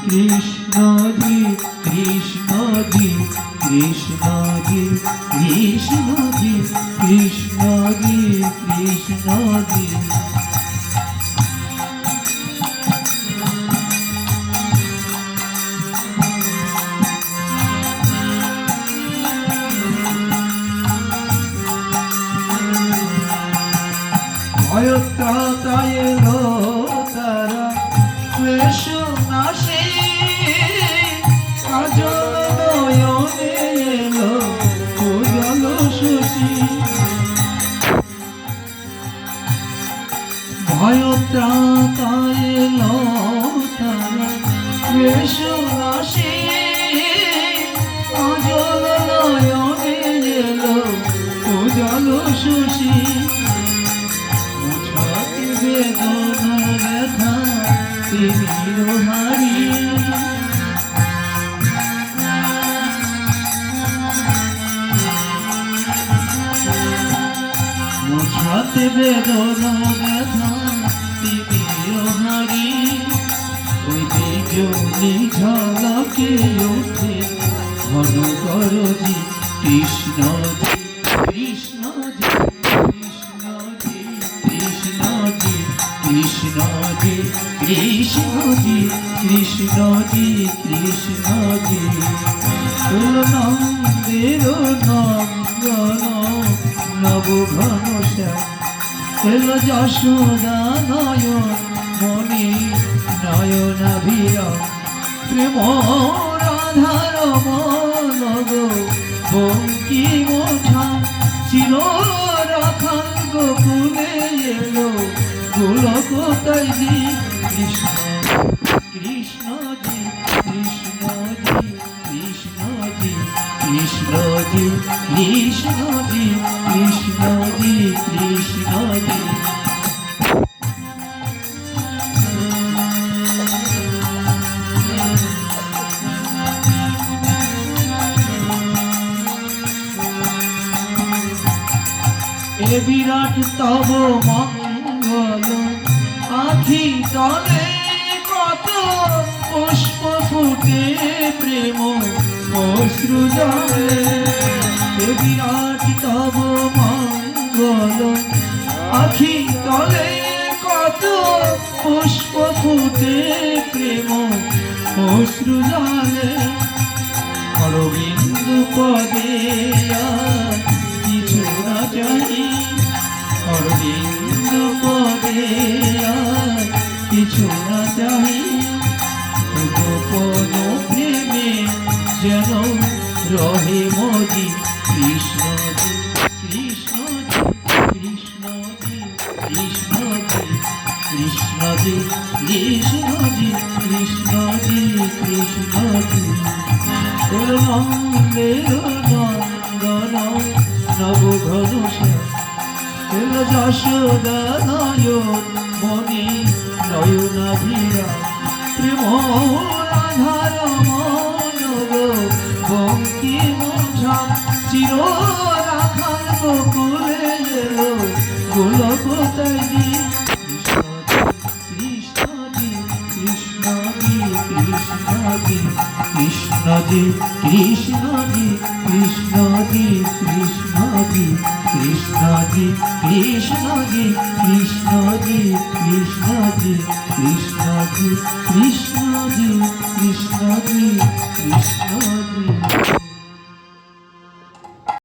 কৃষ্ণ জি কৃষ্ণ জি কৃষ্ণ জি কৃষ্ণ জি কৃষ্ণ জি কৃষ্ণ জি ভয়ত্রাতায় এলো তারা ক্লেশ নাশে কাজল নয়নে এলো উজ্জ্বল শশী ভয়ত্রাতায় এলো তারা ক্লেশ নাশে কাজল নয়নে এলো উজ্জ্বল শশী বেদনা ব্যথা তিমির হারি মোছাতে বেদনা ব্যথা তিমির হারি ওই বিজলি ঝলকে ওঠে ঘন করজি কৃষ্ণ কৃষ্ণ কৃষ্ণ জি কৃষ্ণ জি কৃষ্ণ জি কৃষ্ণ জি নন্দের নন্দন নব ঘনশ্যাম এল যশোদা নয়ন মণি নয়নাভিরাম প্রেম রাধার মনগ বঙ্কিম ঠাম চির রাখাল গোকুলে এলো গোলকতাই জি কৃষ্ণ কৃষ্ণ জি কৃষ্ণ জি কৃষ্ণ জি কৃষ্ণ জি কৃষ্ণ জি কৃষ্ণ জি কৃষ্ণ জি এ বিরাট তব মঙ্গল আখি তলে কত পুষ্প ফুটে প্রেম অশ্রু জলে এ বিরাট তব মঙ্গল আখি তলে কত পুষ্প ফুটে প্রেম অশ্রু জলে অরবিন্দ পদে কিছু না চাই অরবিন্দ পদে কিছু না চাই গোপন প্রেমে যেন রহে মজি কৃষ্ণ জি কৃষ্ণ জি কৃষ্ণ জি কৃষ্ণ জি কৃষ্ণ জি কৃষ্ণ জি কৃষ্ণ জি কৃষ্ণ জি নন্দের নন্দন নব ঘনশ্যাম এল যশোদা নয়ন মণি নয়নাভিরাম প্রেম রাধার মনগ বঙ্কিম ঠাম চির রাখাল গোকুলে এলো গোলকতাই জি কৃষ্ণ জি কৃষ্ণ জি কৃষ্ণ জি কৃষ্ণ জি কৃষ্ণ জি কৃষ্ণ জি কৃষ্ণ জি কৃষ্ণ জি কৃষ্ণ জি কৃষ্ণ জি কৃষ্ণ জি কৃষ্ণ জি কৃষ্ণ জি কৃষ্ণ জি